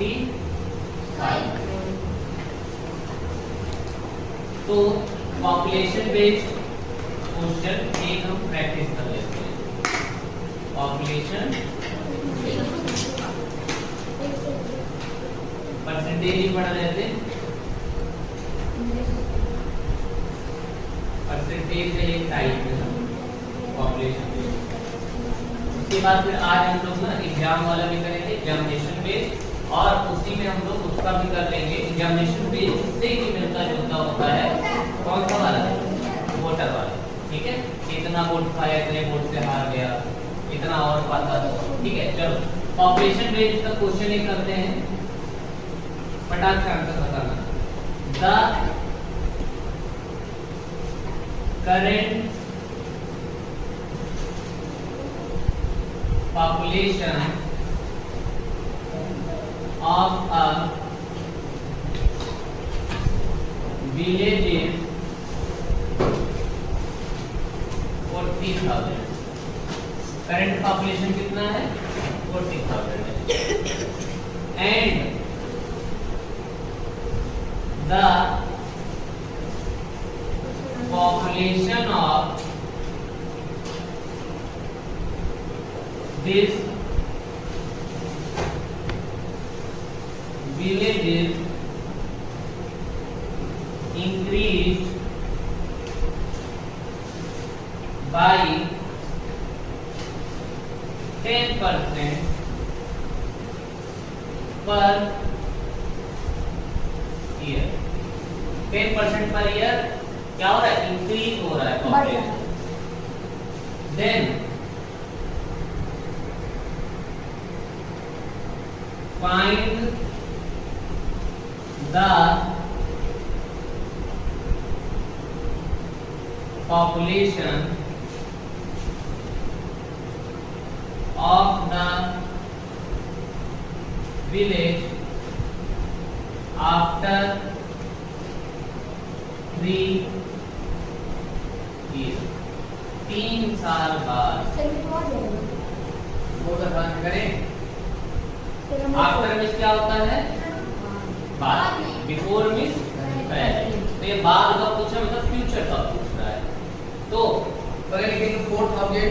45। तो population based question एक हम प्रैक्टिस कर लेते हैं। पॉपुलेशन परसेंटेज ही पढ़ रहे थे, परसेंटेज का एक टाइप है पॉपुलेशन बेस्ड। उसके बाद फिर आज हम लोग ना एग्जाम वाला भी करेंगे, एग्जामिनेशन बेस्ड, और उसी में हम लोग उसका भी कर लेंगे एग्जामिनेशन बेस्ड से ही मिलता जुलता होता है कौन सा वाला, वोटर वाला। ठीक है, इतना वोट पाया, इतने वोट से हार गया, इतना और पाता तो ठीक है। चलो पॉपुलेशन बेस्ड का क्वेश्चन ही करते हैं, फटाक से आंसर बताना। The current population of a village is 40,000। Current population कितना है, 40,000 है। And the population of this village is increased by 10% per year। 10% per year क्या हो रहा है, इंक्रीज हो रहा है population. Then find the population of the village after 3 years। 3 साल बाद। बहुत आसान करें। आफ्टर मीन्स क्या होता है, बाद, बिफोर मीन्स पहले। तो ये बाद का पूछा मतलब फ्यूचर का पूछ रहा है। तो अगर लिखेंगे 4000,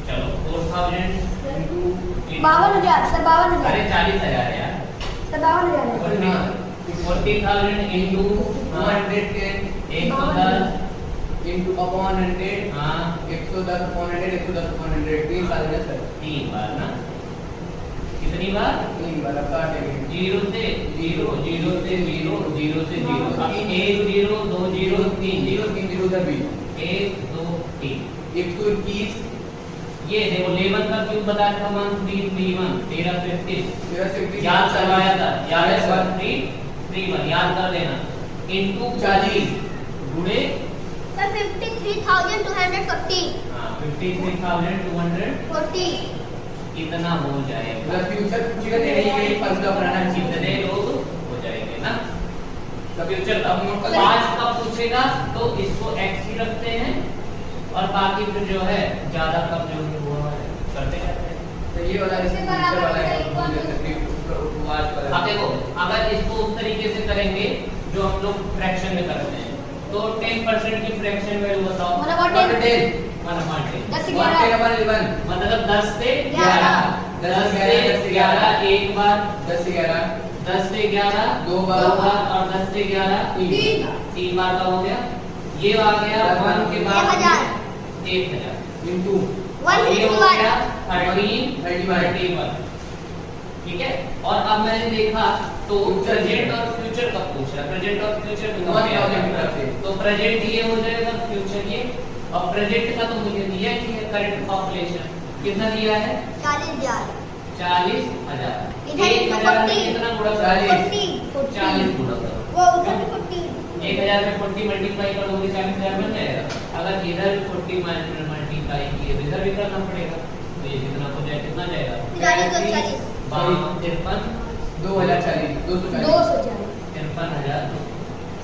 चलो 4000 इनटू 52,000 सर, 52,000। अरे 40,000 यार सर 52,000 40,000 इनटू 110 110 इनटू अपॉन 100। हाँ 110 अपॉन 100, 110 अपॉन 100। 3 साल में सर 3 बार ना, कितनी बार, 3 बार। अब काटेंगे 0 से 0, 0 से 0, 0 से 0। अब 1 0 2 0 3 0 3 0 उधर भी 1 2 3 121। ये देखो लेवल का क्यूब बताया था, 1 3 3 1 13 35। 13 याद करवाया था, याद है 1 3 3 1 याद कर लेना। इनटू 40 गुणे सर 53,240। हां 53,240 इतना हो जाएगा। फ्यूचर पूछेगा नहीं, यही फॉर्मूला बनाना है। कितने लोग हो जाएंगे ना, फ्यूचर अब कल 5 का पूछेगा तो इसको x ही रखते हैं, और बाकी फिर जो है ज्यादा कम जो है वो करते रहते हैं। तो ये वाला इससे फ्यूचर वाला है, अब देखो अगर इसको उस तरीके से करेंगे जो हम लोग फ्रैक्शन में करते हैं, तो 10% की फ्रैक्शन वैल्यू बताओ। 1/10 10 से 11 मतलब 10 से 11 10 से 11 एक बार, 10 से 11 10 से 11 दो बार, और 10 से 11 3 बार का हो गया। ये आ गया 1 के बाद 1000 इनटू ये हो गया 31। ठीक है, और अब मैंने देखा तो प्रेजेंट और फ्यूचर का पूछ रहा है, प्रेजेंट और फ्यूचर में तो प्रेजेंट ये हो जाएगा, फ्यूचर ये। और प्रेजेंट का तो मुझे दिया कि है करंट पॉपुलेशन कितना दिया है, 40,000। 40,000। इधर 1,000 में कितना गुणा करो, 40 गुणा करो। वो उधर भी 40। 1,000 में 40 मल्टीप्लाई करोगे 40,000 बन जाएगा। अगर इधर 40 मल्टीप्लाई किए तो इधर भी करना पड़ेगा, तो ये कितना हो जाएगा, कितना जाएगा 40,000। 53 2040 53,000।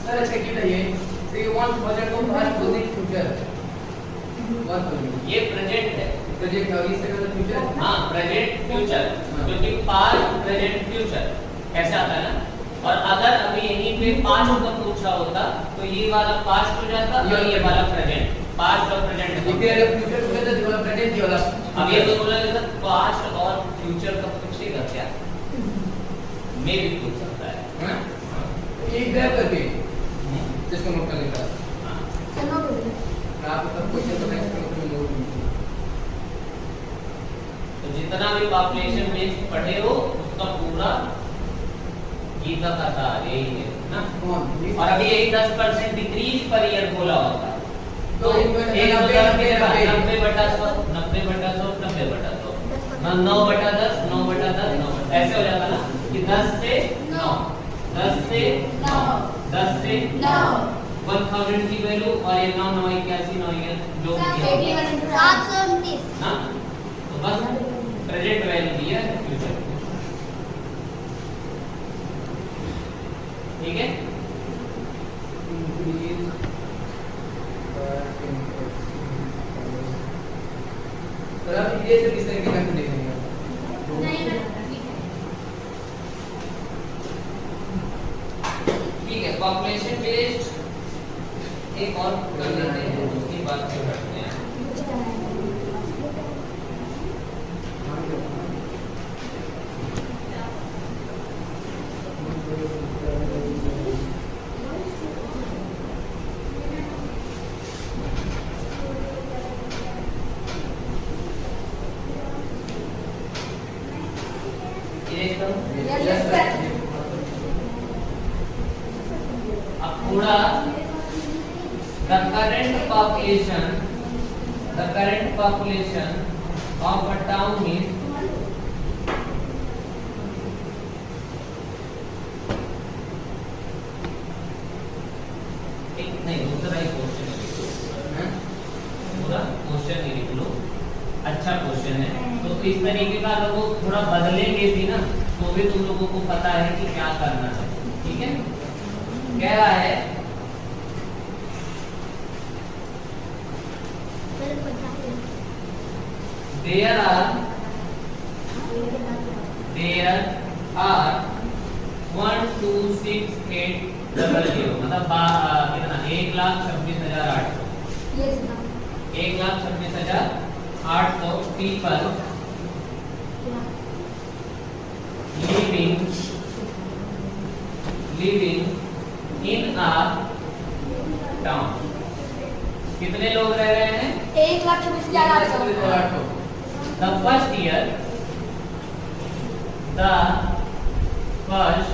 सर अच्छा कितना ये तो ये 1 बजट को फर्स्ट पोजीशन फ्यूचर 1 ये प्रेजेंट है, प्रोजेक्ट और इससे मतलब फ्यूचर। हाँ प्रेजेंट फ्यूचर, क्योंकि पास्ट प्रेजेंट फ्यूचर कैसे आता है ना। और अगर अभी यहीं पे पास्ट का पूछा होता तो ये वाला पास्ट हो जाता और ये वाला प्रेजेंट। पास्ट और प्रेजेंट ये अगर फ्यूचर पूछा तो जो प्रेजेंट ये वाला। अब ये तो बोला जाता पास्ट और फ्यूचर का पूछेगा क्या, मैं भी पूछ सकता है। हाँ एक ग्राफ करके जिसको नोट कर लेता है। हाँ चलो बोलिए आप तब क्वेश्चन तो नेक्स्ट में नोट कीजिए। तो जितना भी पॉपुलेशन बेस पढ़े हो उसका पूरा गीता का सार यही है ना। कौन और अभी यही 10% डिक्रीज पर ईयर बोला होता है तो तो इनको 90/100 90/100 9/10 9/10 9 ऐसे हो जाता ना कि 10 से 9 10 से 9 10 से 9 1000 की वैल्यू और ये 9 9 81 9 जो भी है 729 ना। तो बस प्रेजेंट वैल्यू दिया है फ्यूचर ठीक है। तो आप ये से किस तरीके का देखेंगे। ठीक है पॉपुलेशन बेस्ड एक और कर लेते हैं उसके बाद फिर करते हैं। अब पूरा the current population of a town is नहीं दूसरा ही क्वेश्चन है पूरा क्वेश्चन ही लिख लो। अच्छा क्वेश्चन है तो इस तरीके का लोगों थोड़ा बदलेंगे भी ना तो भी तुम लोगों को पता है कि क्या करना है। ठीक है कह रहा है there are 1 2 6 8 00 मतलब कितना 1,26,800 1,26,800 people living in a town। कितने लोग रह रहे हैं 1,26,800 the first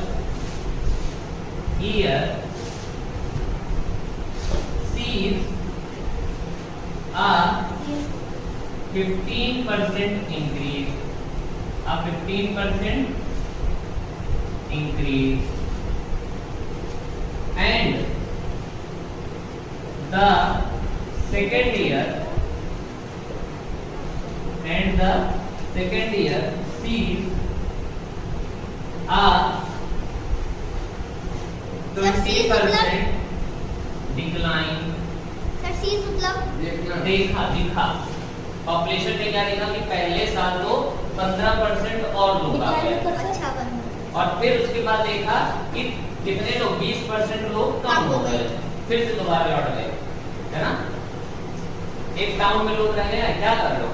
year sees a 15% increase and the second year sees a 20% decline। देखा पॉपुलेशन में क्या देखा कि पहले साल तो 15% और लोग आ गए और फिर उसके बाद देखा कि कितने लोग 20% लोग कम हो गए फिर से दोबारा लौट गए है ना। एक टाउन में लोग रह गए क्या कर रहे हो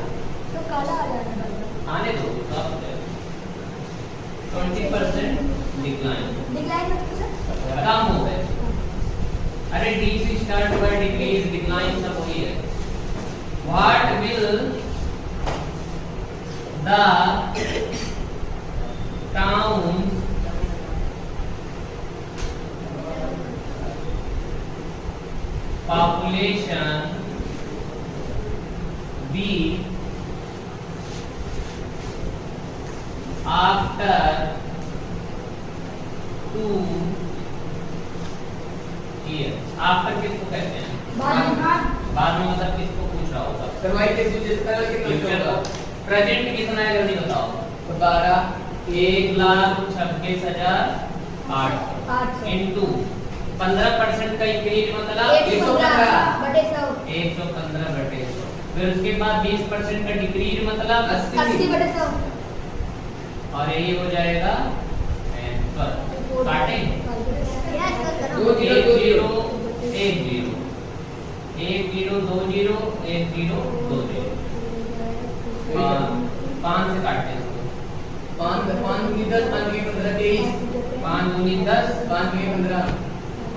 आने दो 20% डिक्लाइन कम हो गए। अरे डी से स्टार्ट हुआ डिक्रीज डिक्लाइन सब वही है। What will the town population be after 2 years। After किसको कहते हैं बाद में मतलब किसको पूछ रहा होगा सरवाइव के फ्यूचर का फ्यूचर कितना को प्रेजेंट कितना है जल्दी बताओ 12 1,26,800 इनटू 15% का इंक्रीज मतलब 115/100 115/100 फिर उसके बाद 20% का डिक्रीज मतलब 80/100 और ये हो जाएगा काटे यस सर दो जीरो, दो जीरो। 1 0 1 0 2 0 1 0 2 0 5 से काटते हैं इसको 5 5 दूनी 10 5 दूनी 15 23 5 दूनी 10 5 दूनी 15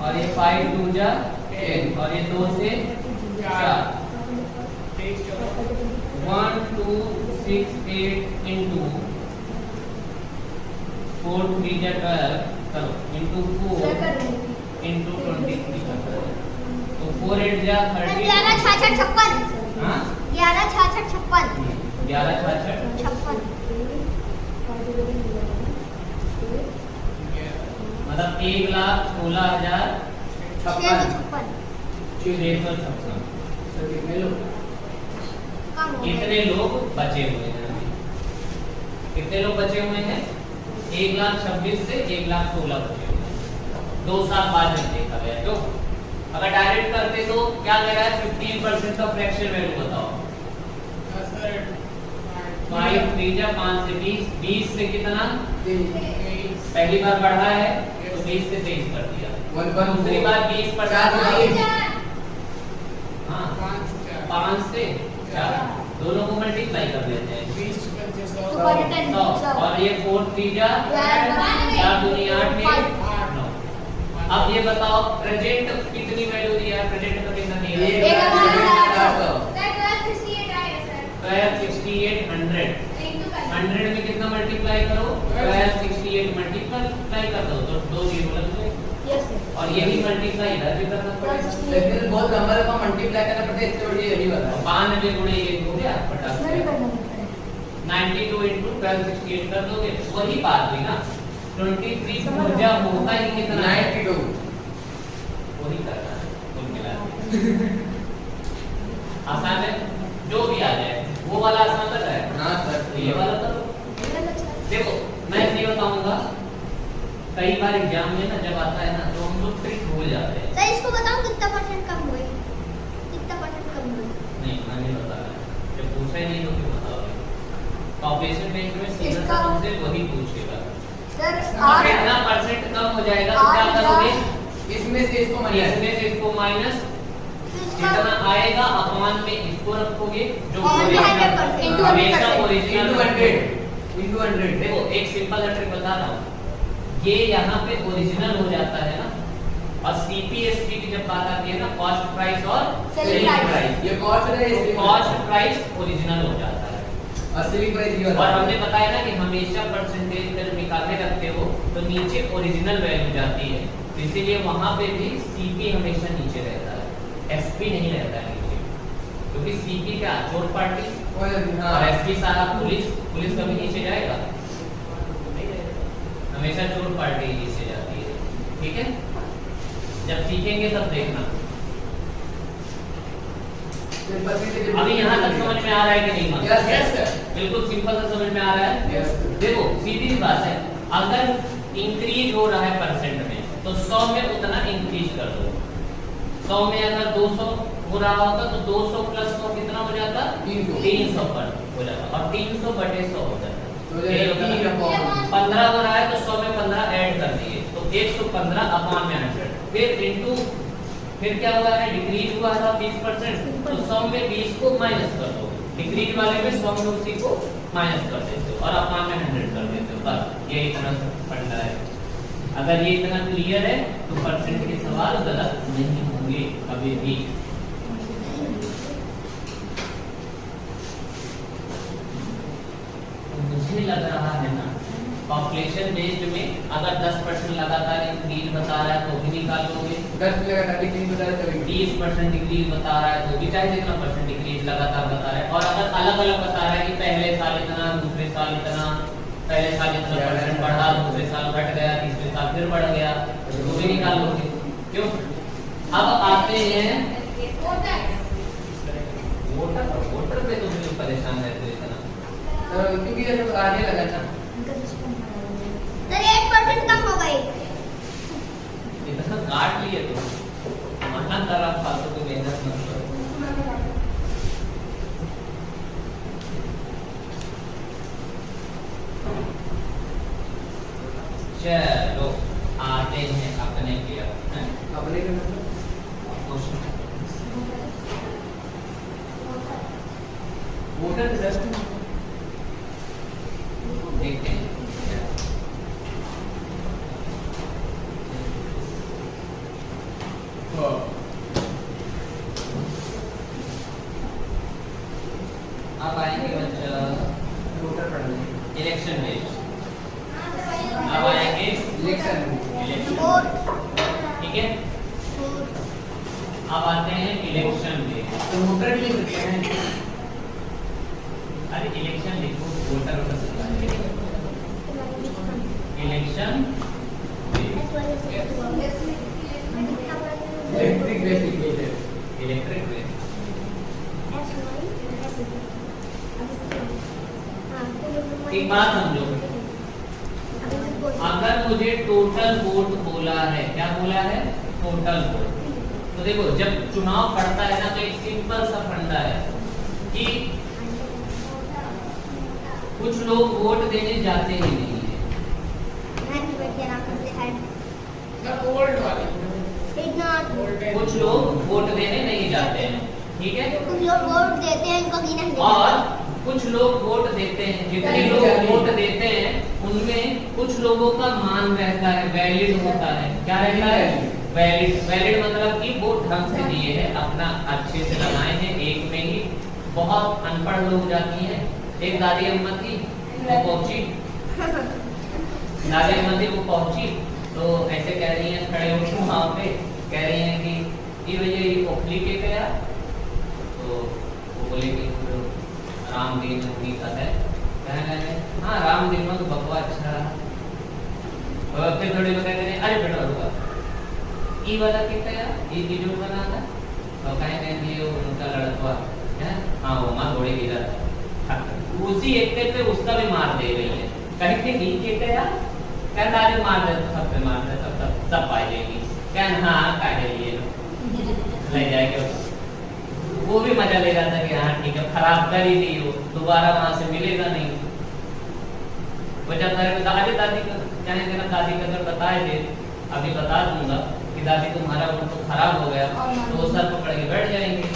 और ये 5 2 जा 10 और ये 2 से 4 1 2 6 8 into 4 3 जा 12 चलो into 4 into 23 तो 4 8 जा 30 11 66 56 हाँ 11 66 56 11 66 56 मतलब 1,16,000 656 656 सर कितने लोग कम हो कितने लोग बचे हुए हैं अभी? कितने लोग बचे हुए हैं 1,26,000 से 1,16,000 बचे हुए हैं 2 साल बाद में देखा गया क्यों अगर डायरेक्ट करते तो क्या कह रहा है 15% का फ्रैक्शन वैल्यू बताओ 5 3 जा 5 से 20 20 से कितना पहली बार बढ़ा है तो 20 से 23 कर दिया दूसरी बार 20% हाँ 5 से 4 दोनों को मल्टीप्लाई कर देते हैं 100 और ये 4 3 जा 4 दूनी 8 में 9 अब ये बताओ प्रेजेंट कितनी वैल्यू दिया है प्रेजेंट का कितना दिया है 1268 100 में कितना मल्टीप्लाई करो 1268 मल्टीप्लाई कर दो तो 2 जीरो लग जाएगा यस सर और ये भी मल्टीप्लाई इधर भी करना पड़ेगा लेकिन बहुत नंबर को मल्टीप्लाई करना पड़ता है इससे बढ़िया ये नहीं बता 92 गुणे ये हो गया फटाक नहीं से करना पड़ता है 92 into 1268 कर दोगे वही बात हुई ना 23 ऊर्जा होता ही कितना है 92 वही करना है कुल मिला के आसान है जो भी आ जाए वो वाला आसान लग रहा है हाँ सर तो ये वाला करो देखो मैं ये बताऊंगा कई बार एग्जाम में ना जब आता है ना तो हम लोग ट्रिक भूल जाते हैं सर इसको बताओ कितना परसेंट कम हुए कितना परसेंट कम हुए नहीं मैं नहीं बता रहा जब पूछा ही नहीं तो क्यों बताओगे पॉपुलेशन बैंक में सीधा इसका- तुमसे वही पूछेगा सर अगर कितना परसेंट कम हो जाएगा तो क्या करोगे इसमें से इसको माइनस इसमें से इसको माइनस इसका जितना आएगा अपमान में इसको रखोगे जो और original- 100% into हमेशा 100% ओरिजिनल into 100 into 100 देखो एक सिंपल ट्रिक बता रहा हूँ ये यहाँ पे ओरिजिनल हो जाता है ना और सीपीएसपी की जब बात आती है ना कॉस्ट प्राइस और Selling सेलिंग price। प्राइस ये कॉस्ट है तो इसलिए कॉस्ट प्राइस ओरिजिनल हो जाता है और सेलिंग प्राइस ये और वाला हमने बताया ना कि हमेशा परसेंटेज जब निकालने लगते हो तो नीचे ओरिजिनल वैल्यू जाती है तो इसीलिए वहां पे भी सीपी हमेशा नीचे रहता है एसपी नहीं रहता है नीचे क्योंकि सीपी क्या चोर पार्टी और और हाँ एसपी सारा पुलिस कभी नीचे जाएगा नहीं जाएगा। हमेशा चोर पार्टी नीचे जाती है ठीक है जब सीखेंगे तब देखना अभी यहाँ तक समझ में आ रहा है कि नहीं मालूम? यस सर बिल्कुल सिंपल सा समझ में आ रहा है यस देखो सीधी सी बात है अगर इंक्रीज हो रहा है परसेंट में तो 100 में उतना इंक्रीज कर दो 100 में अगर 200 हो रहा होता तो 200 प्लस 100 कितना हो जाता 300 पर हो जाता और 300 बटे 100 हो जाता तो यही होता ये ना। 15 हो रहा है तो 100 में 15 ऐड कर दिए तो 115 अपॉन में 100 फिर इनटू फिर क्या हुआ है डिक्रीज हुआ था 20% तो 100 में 20 को माइनस कर दो डिक्रीज वाले में 100 में उसी को माइनस कर देते हो और अपॉन में 100 कर देते हो बस ये इतना फंडा है अगर ये इतना क्लियर है तो परसेंट के सवाल गलत नहीं होंगे कभी भी तो मुझे लग रहा है ना पॉपुलेशन बेस्ड में अगर 10% लगातार इंक्रीज बता रहा है तो भी निकाल लोगे 10 लगा डिक्रीज बता रहे तभी 20% डिक्रीज बता रहा है तो भी चाहे जितना परसेंट डिक्रीज लगातार बता रहा है और अगर अलग अलग बता रहा है कि पहले साल इतना दूसरे साल इतना पहले साल इतना परसेंट बढ़ा दूसरे साल घट गया तीसरे साल फिर बढ़ गया तो भी निकाल लोगे क्यों अब आते हैं वोटर पे तो मुझे परेशान रहते हो इतना सर क्योंकि ये सब आने लगा था सर 8% कम हो गई इतना काट लिए तो मना कर आप फालतू की मेहनत मत करो चलो आते हैं अपने पे अपने के मतलब वोटर रिजल्ट देखते हैं। अब आएंगे बच्चा वोटर पढ़ने इलेक्शन बेस्ड। अब आएंगे इलेक्शन वोट ठीक है। अब आते हैं इलेक्शन बेस्ड। तो वोटर भी लिख सकते हैं। अरे इलेक्शन लिखो voter election electric basic electric based. एक बात समझो, अगर मुझे टोटल वोट बोला है, क्या बोला है? Total vote. तो देखो जब चुनाव पड़ता है ना तो एक सिंपल सा फंडा है कि कुछ लोग वोट देने जाते ही नहीं है। ओल्ड वाले कुछ लोग वोट देने नहीं जाते हैं, ठीक है। कुछ लोग वोट देते हैं, इनको गिना नहीं और कुछ लोग वोट देते हैं, जितने लोग वोट देते हैं उनमें कुछ लोगों का मान रहता है, वैलिड होता है। क्या रहता है? वैलिड। वैलिड मतलब कि वो ढंग से दिए हैं, अपना अच्छे से लगाए हैं, एक में ही। बहुत अनपढ़ लोग जाती हैं। एक दादी अम्मा थी, वो पहुंची, दादी अम्मा थी, वो पहुंची तो ऐसे कह रही हैं, खड़े होकर वहां पे कह रही हैं कि ये भैया ये ओखली के गया। तो वो बोले कि रामदीन का है, कहने लगे हाँ रामदीन में तो बकवा अच्छा रहा। और फिर थोड़ी बता रहे अरे बेटा रुका ई वाला कितना यार ये जो बना था तो कहें ये उनका लड़का है, हाँ वो माँ घोड़े गिरा था, उसी एक पे उसका भी मार दे रही है। कहीं के नहीं कहते यार, कहता आज मार दे तो सब पे मार दे, सब पाई जाएगी। कहन हाँ काटे लिए ले जाएगा। वो भी मजा ले रहा था कि हाँ ठीक है, खराब कर ही दी वो, दोबारा वहां से मिलेगा नहीं। वो जब मेरे दादी का चाहे तेरा दादी का अगर बताए थे, अभी बता दूंगा कि दादी तुम्हारा वोट तो खराब हो गया, तो वो सर पकड़ के बैठ जाएंगे।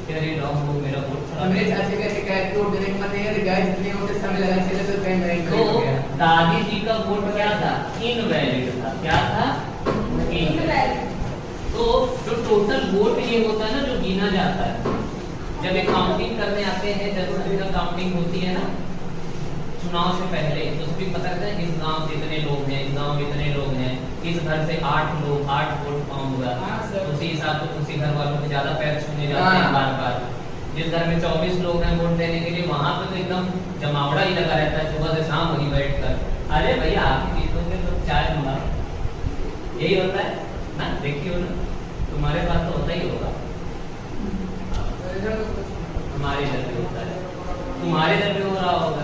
तेरी रॉन्ग हो, मेरा वोट खराब। मेरे चाचे का शिकायत को देने मत है, गाय जितने वोट समय लगा चले तो कहीं नहीं हो गया। दादी जी का वोट क्या था? इनवैलिड था। क्या था? इनवैलिड। तो जो टोटल वोट ये होता है ना, जो गिना जाता है जब ये काउंटिंग करने आते हैं, जनसंख्या काउंटिंग होती है ना चुनाव से पहले, तो उसमें पता रहता है इस गांव से इतने लोग हैं, इस गांव में इतने लोग हैं, इस घर से 8 लोग, 8 वोट काउंट हुआ। उसी हिसाब से उसी घर वालों को ज्यादा पैर छूने जाते हैं बार बार। जिस घर में 24 लोग हैं वोट देने के लिए, वहां पे तो एकदम जमावड़ा ही लगा रहता है, सुबह से शाम वही बैठ कर अरे भैया आप जीतोगे तो चाय मंगाओ। यही होता है ना, देखिए ना, तुम्हारे पास तो होता ही होगा, हमारे इधर भी होता है, तुम्हारे इधर भी हो रहा होगा।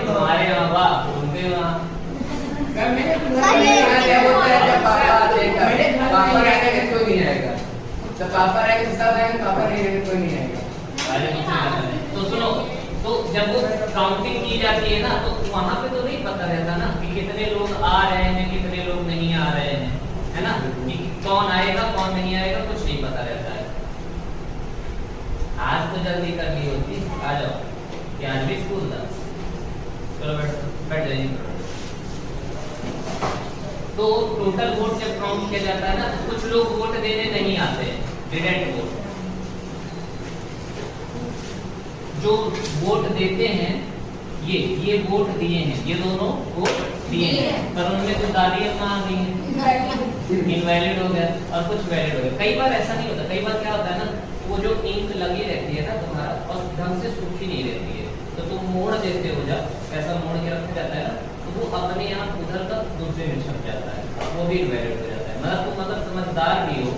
तुम्हारे यहाँ बाप उनके वहाँ पापा रहेगा कोई नहीं आएगा, तो पापा रहेगा तो सब आएंगे, पापा नहीं रहेगा कोई नहीं आएगा। अरे तो सुनो, तो जब वो काउंटिंग की जाती है ना, तो वहां पे तो नहीं पता रहता ना कि कितने लोग आ रहे हैं, कितने लोग नहीं आ रहे हैं, है ना, कि कौन आएगा कौन नहीं आएगा, कुछ नहीं पता रहता है। आज तो जल्दी करनी होती, आ जाओ कि आज भी स्कूल था, चलो बैठ जाइए। तो टोटल वोट जब काउंट किया जाता है ना, तो कुछ लोग वोट देने नहीं आते हैं, डायरेक्ट वोट। जो वोट देते हैं ये वोट दिए हैं, ये दोनों वोट दिए हैं, पर उनमें तो दादी अम्मा आ गई है, इनवैलिड हो गया और कुछ वैलिड हो गया। कई बार ऐसा नहीं होता, कई बार क्या होता है ना, वो जो इंक लगी रहती है ना तुम्हारा, और ढंग से सूखी नहीं रहती है, तो तुम मोड़ देते हो, जब ऐसा मोड़ के रखा जाता है ना, तो वो अपने आप उधर का दूसरे में छप जाता है, वो भी इनवैलिड हो जाता है। मतलब तुम समझदार भी हो,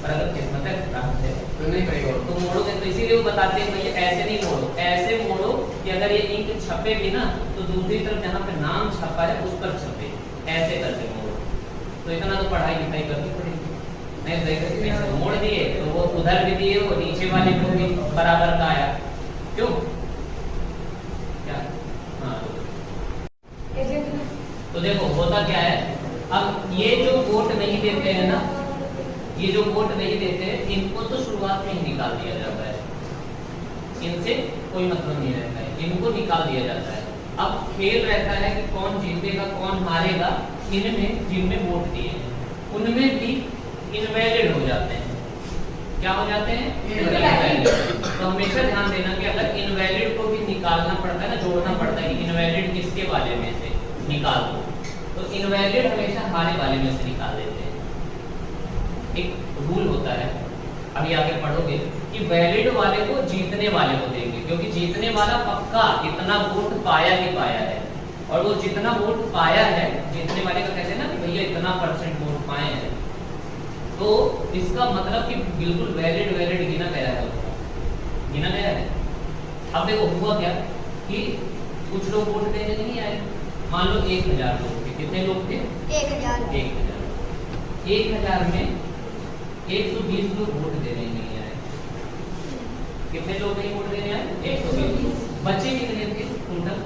पर अगर किस्मत खराब है तो नहीं करेगा, तो मोड़ोगे। तो इसीलिए वो बताते हैं भैया ऐसे नहीं मोड़ो, ऐसे मोड़ो कि अगर ये इंक छपे भी ना, तो दूसरी तरफ जहाँ पे नाम छपा है उस पर छपे, ऐसे करके मोड़ो। तो इतना तो पढ़ाई लिखाई करनी पड़ेगी, नहीं देखिए ऐसे मोड़ दिए तो वो उधर भी दिए, वो नीचे वाले को भी बराबर का आया, क्यों क्या? हाँ होता क्या है, अब ये जो वोट नहीं देते हैं ना, ये जो वोट नहीं देते हैं, इनको तो शुरुआत में ही निकाल दिया जाता है, इनसे कोई मतलब नहीं रहता है, इनको निकाल दिया जाता है। अब खेल रहता है कि कौन जीतेगा कौन हारेगा, इनमें जिनमें वोट दिए हैं उनमें भी इनवैलिड हो जाते हैं। क्या हो जाते हैं? इनवैलिड। तो हमेशा ध्यान देना कि अगर इनवैलिड को भी निकालना पड़ता है ना, जोड़ना पड़ता है कि इनवैलिड किसके वाले में से निकाल दो, तो इनवैलिड हमेशा हारे वाले में से निकाल देते हैं। एक रूल होता है, अभी आगे पढ़ोगे कि वैलिड वाले को जीतने वाले को देंगे, क्योंकि जीतने वाला पक्का इतना वोट पाया ही पाया है, और वो जितना वोट पाया है जीतने वाले का कहते हैं ना कि भैया इतना % वोट पाए हैं, तो इसका मतलब कि बिल्कुल वैलिड गिना गया है, उसको गिना गया है। अब देखो हुआ क्या कि कुछ लोग वोट देने नहीं आए, मान लो 1000 लोग थे, कितने लोग थे? 1000। 1000 में 120 लोग वोट देने नहीं आए। कितने लोग नहीं वोट देने आए? 120। बच्चे कितने थे टोटल?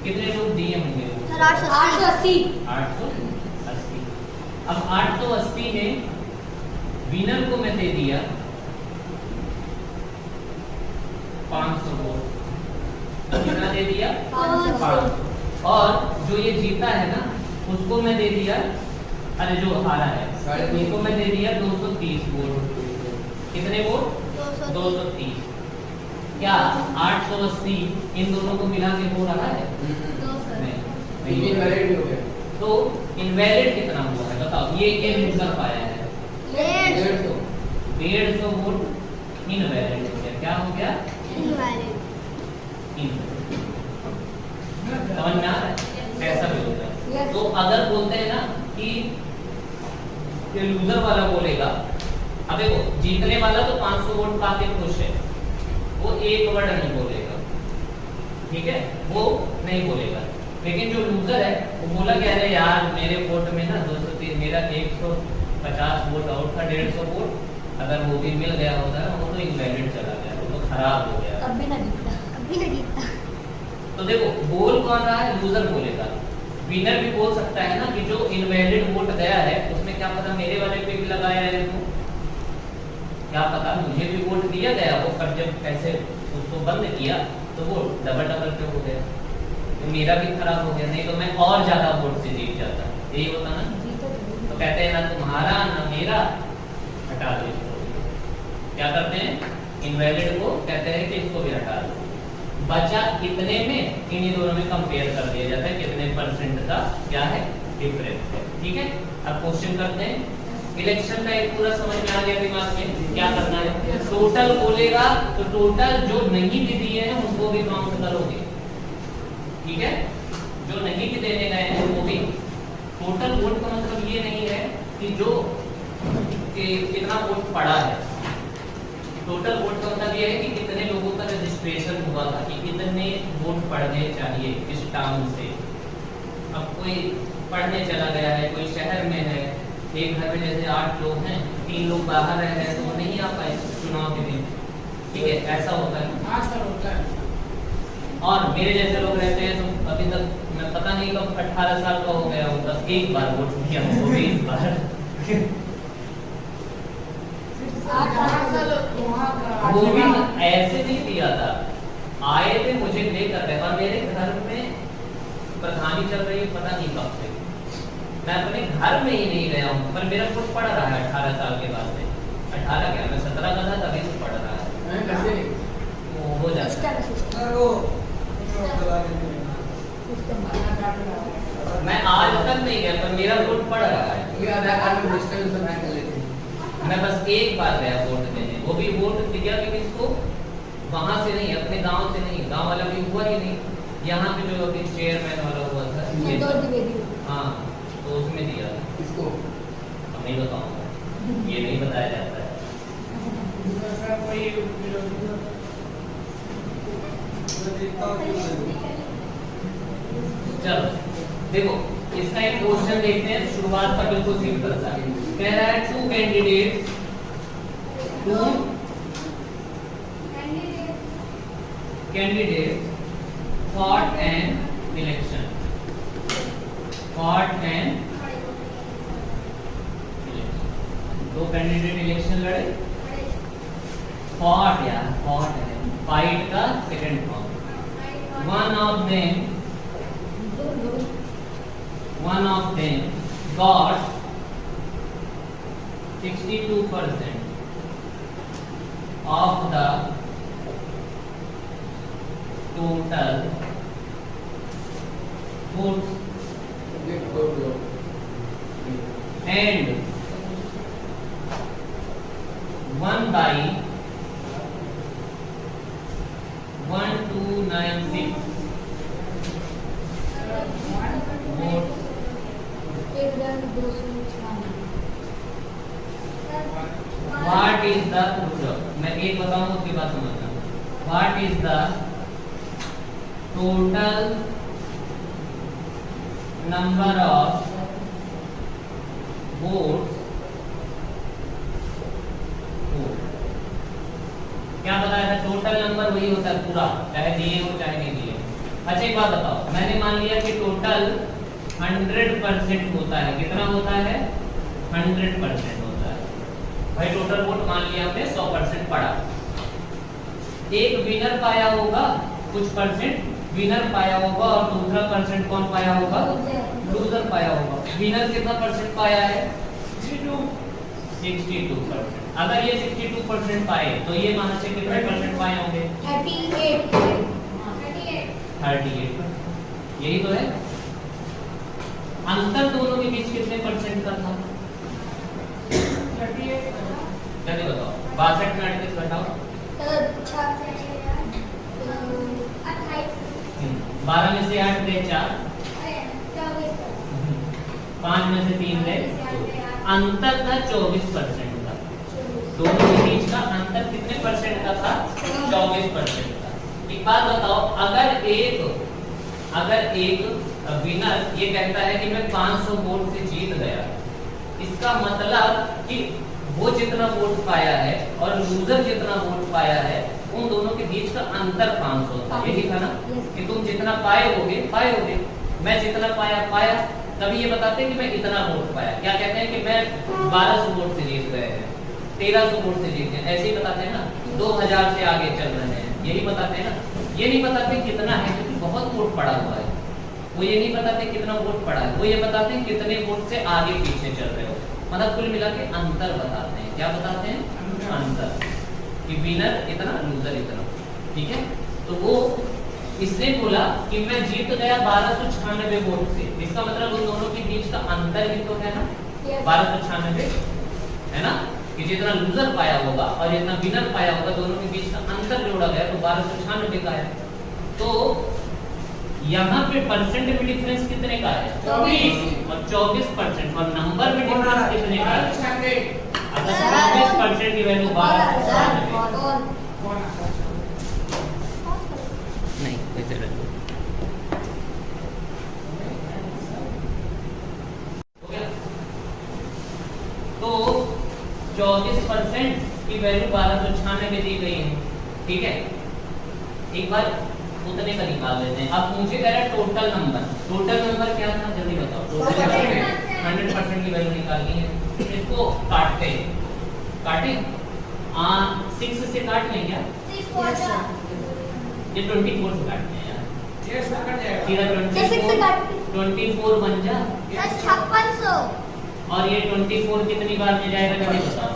कितने लोग दिए होंगे? 880। 880। अब 880 में विनर को मैं दे दिया 500 वोट, कितना दे दिया? 500। और जो ये जीता है ना उसको मैं दे दिया, अरे जो हारा है उसको मैं दे दिया 230 वोट। कितने वोट? 230। क्या 880 इन दोनों को मिला के हो रहा है? नहीं, इनवैलिड हो गया। तो इनवैलिड कितना हुआ है बताओ? ये लूजर पाया है 150 वोट इनवैलिड हो गया। क्या हो गया? इनवैलिड। समझ में आ रहा है? ऐसा भी होता है। तो अगर बोलते हैं ना कि ये लूजर वाला बोलेगा, अब देखो जीतने वाला तो 500 वोट पाके खुश है, वो एक वर्ड नहीं बोलेगा, ठीक है, वो नहीं बोलेगा। लेकिन जो लूजर है वो बोला कह रहे यार मेरे वोट में ना 230, मेरा 150 वोट आउट था, 150 वोट अगर वो भी मिल गया होता है वो तो इनवैलिड चला गया, वो तो खराब हो गया, कभी ना जीता। तो देखो बोल कौन रहा है? लूजर बोलेगा। विनर भी बोल सकता है ना कि जो इनवैलिड वोट गया है उसमें क्या पता मेरे वाले पे भी लगाया है, तो क्या पता मुझे भी वोट दिया गया हो, पर जब पैसे उसको बंद किया तो वो डबल पे हो गया, तो मेरा भी खराब हो गया, नहीं तो मैं और ज्यादा वोट से जीत जाता। यही होता ना, तो कहते हैं ना तुम्हारा ना मेरा, हटा दो इसको। क्या करते हैं? इनवैलिड को कहते हैं कि इसको भी हटा दो, बचा इतने में इन्हीं दोनों में कंपेयर कर दिया जाता है कितने % का क्या है डिफरेंस है, ठीक है। अब क्वेश्चन करते हैं। इलेक्शन का एक पूरा समझ में आ गया दिमाग में, क्या करना है? टोटल बोलेगा तो टोटल जो नहीं भी दिए हैं उनको भी काउंट करोगे, ठीक है, जो नहीं भी देने गए हैं वो भी। टोटल वोट का मतलब ये नहीं है कि जो कितना वोट पड़ा है, टोटल वोट का मतलब ये है कि कितने लोगों का रजिस्ट्रेशन हुआ था, कि कितने वोट पड़ने चाहिए इस टाउन से। अब कोई पढ़ने चला गया है, कोई शहर में है, एक घर में जैसे 8 लोग हैं, 3 लोग बाहर रह रहे हैं तो वो नहीं आ पाए चुनाव के दिन, ठीक है, ऐसा होता है। और मेरे जैसे लोग रहते हैं तो अभी तक मैं पता नहीं कब 18 साल का हो गया हूँ, बस एक बार वोट दिया, वो भी एक बार वो भी ऐसे नहीं दिया था, आए थे मुझे लेकर गए, और मेरे घर में प्रधानी चल रही है पता नहीं कब से, मैं अपने घर में ही नहीं गया हूँ, पर मेरा वोट पड़ रहा है 18 साल के बाद से। 18 क्या, मैं 17 का था तभी से पड़ रहा है, वो हो जाता है। मैं आज तक नहीं गया पर मेरा वोट पड़ रहा है, मैं बस एक बार गया वोट देने, वो भी वोट दिया कि किसको, वहां से नहीं, अपने गांव से नहीं, गांव वाला भी हुआ ही नहीं, यहाँ पे जो अभी चेयरमैन वाला हुआ था, हाँ, तो उसमें दिया। किसको? अब नहीं बताऊंगा, ये नहीं बताया जाता है। चलो देखो इसका एक क्वेश्चन देखते हैं, शुरुआत का बिल्कुल सिंपल सा कह रहा है, 2 candidates fought an election, fought and दो कैंडिडेट इलेक्शन लड़े, फॉट यार, फॉट है, फाइट का second form. one of them got 62% of the total votes and won by 1296 votes। What is the, मैं एक बताऊंगा उसके बाद समझना। What is the total number of votes? क्या बताया था? टोटल नंबर वही होता है पूरा, चाहे दिए हो चाहे नहीं दिए। अच्छा एक बात बताओ, मैंने मान लिया कि टोटल 100% होता है, कितना होता है? 100% होता है। भाई टोटल वोट मान लिया हमने 100% पड़ा, एक विनर पाया होगा, कुछ परसेंट विनर पाया होगा और दूसरा परसेंट कौन पाया होगा? लूजर पाया होगा। विनर कितना परसेंट पाया है? 62%। अगर ये 62% पाए तो ये वहां से कितने परसेंट पाए होंगे? 38। यही तो है। अंतर दोनों के बीच कितने परसेंट का था? 38। जल्दी बताओ, 62 में 38 घटाओ। 12 में से 8 गए 4, 5 में से 3 गए, अंतर था 24% का। दोनों के बीच का अंतर कितने परसेंट का था? 24% का। एक बात बताओ, अगर एक विनर ये कहता है कि मैं 500 वोट से जीत गया, इसका मतलब कि वो जितना वोट पाया है और लूजर जितना वोट पाया है, उन दोनों के बीच का अंतर 500 था। यही था ना कि तुम जितना पाए होगे, मैं जितना पाया, तभी ये बताते हैं कि मैं इतना वोट पाया। क्या कहते हैं कि मैं 1200 वोट से जीत गए हैं, 1300 वोट से जीत गए, ऐसे ही बताते हैं ना। 2000 से आगे चल रहे हैं, यही बताते हैं ना। ये नहीं बताते कितना है, क्योंकि बहुत वोट पड़ा हुआ है। वो ये नहीं बताते कितना वोट पड़ा है, वो ये बताते हैं कितने वोट से आगे पीछे चल रहे हो। मतलब कुल मिला के अंतर बताते हैं। क्या बताते हैं? अंतर, कि विनर इतना, लूजर इतना। ठीक है, तो वो इसने बोला कि मैं जीत गया 1296 वोट से, इसका मतलब उन दोनों के बीच का अंतर ही तो है ना, 1296 है ना, कि जितना लूजर पाया होगा और जितना विनर पाया होगा, दोनों के बीच का अंतर जोड़ा गया तो 1296 का है। तो यहाँ पे परसेंट में डिफरेंस कितने का है? 24 और 24%, और नंबर में डिफरेंस कितने का है? अगर 24% की वैल्यू 1296 नहीं, ऐसे रख दो। हो गया? तो 24% की वैल्यू 1296 दी गई है। ठीक है, एक बार उतने का निकाल लेते हैं। अब मुझे कह रहा है टोटल नंबर क्या था? जल्दी बताओ। टोटल 100% की वैल्यू निकालनी है। इसको काटे 6 से काट लें क्या? ये 24 से काटते हैं यार, सीधा 24 बन जा। 5600 और ये 24 कितनी बार में जाएगा? जल्दी बताओ।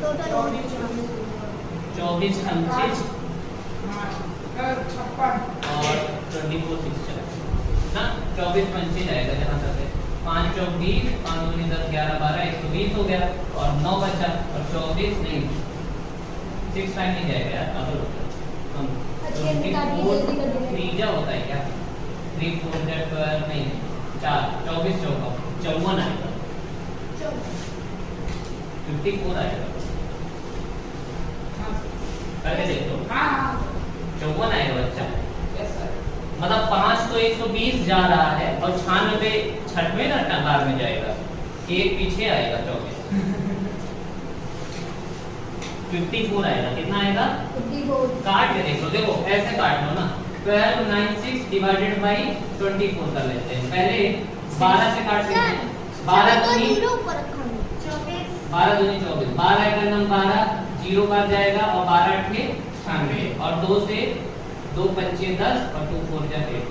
टोटल 24 25 और 24 6 ना, 24 25 जाएगा जहाँ तक है। 5 चौक 20, 5 दूनी 10 11 12 120 हो गया, और 9 बचा, और 24 नहीं, 6 टाइम नहीं जाएगा यार। अब 24 त्रिज्या होता है क्या? 3 4 12 नहीं, 4 24 चौका 54 आएगा, 54 आएगा। करके देख लो। 54 आएगा बच्चा। मतलब 5 तो 120 जा रहा है, और 96 छठवें ना बार में जाएगा, एक पीछे आएगा 24। 54 आएगा। कितना आएगा? 54। काट के देख लो, देखो ऐसे काट लो ना, 1296 डिवाइडेड बाई 24 कर लेते हैं। पहले 12 से काट लेते हैं। 12 दूनी 12 दूनी 24, 12 का नंबर 12 0 पर जाएगा और 12 अठे 96 और 2 से 2 पंचे 10 और 2 4 जा 8।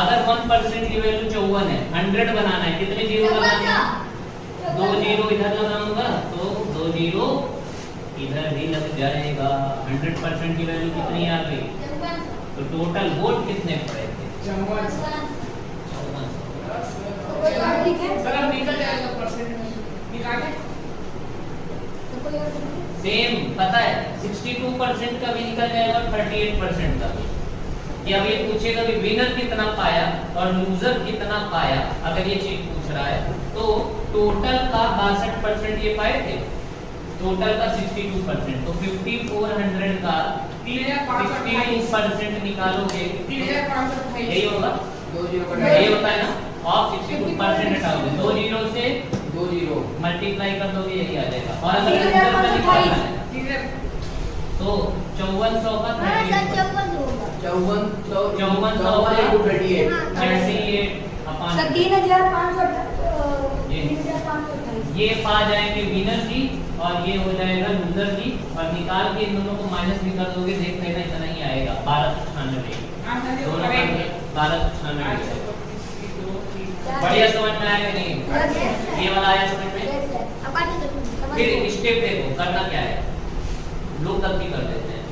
अगर 1% की वैल्यू 54 है, 100 बनाना है, कितने जीरो लगाने हैं? 2 जीरो इधर लगाऊंगा तो 2 जीरो इधर भी लग जाएगा। 100% की वैल्यू कितनी आ गई? तो टोटल वोट कितने पड़े थे? 54। सर अब निकल जाएगा परसेंट में निकाले सेम पता है 62% का भी निकल जाएगा, 38% का भी। कि अब ये पूछेगा कि विनर कितना पाया और लूजर कितना पाया, अगर ये चीज पूछ रहा है तो टोटल का 62% ये पाए थे, टोटल का 62%, तो 5400 का 62% निकालोगे 3528 यही होगा, 2 जीरो यही होता है ना। और 62% हटाओगे 2 जीरो से 2 जीरो मल्टीप्लाई कर दोगे यही आ जाएगा। और अगर लूजर का निकालना है तो 5400 का ये पा जाएंगे विनर जी और ये हो जाएगा लूजर जी, और निकाल के इन दोनों को माइनस भी कर दोगे, देख लेना इतना ही आएगा 1296। दोनों का 1296। बढ़िया समझ में आया कि नहीं? ये वाला आया समझ में? फिर स्टेप देखो करना क्या है। लोग गलती कर देते हैं,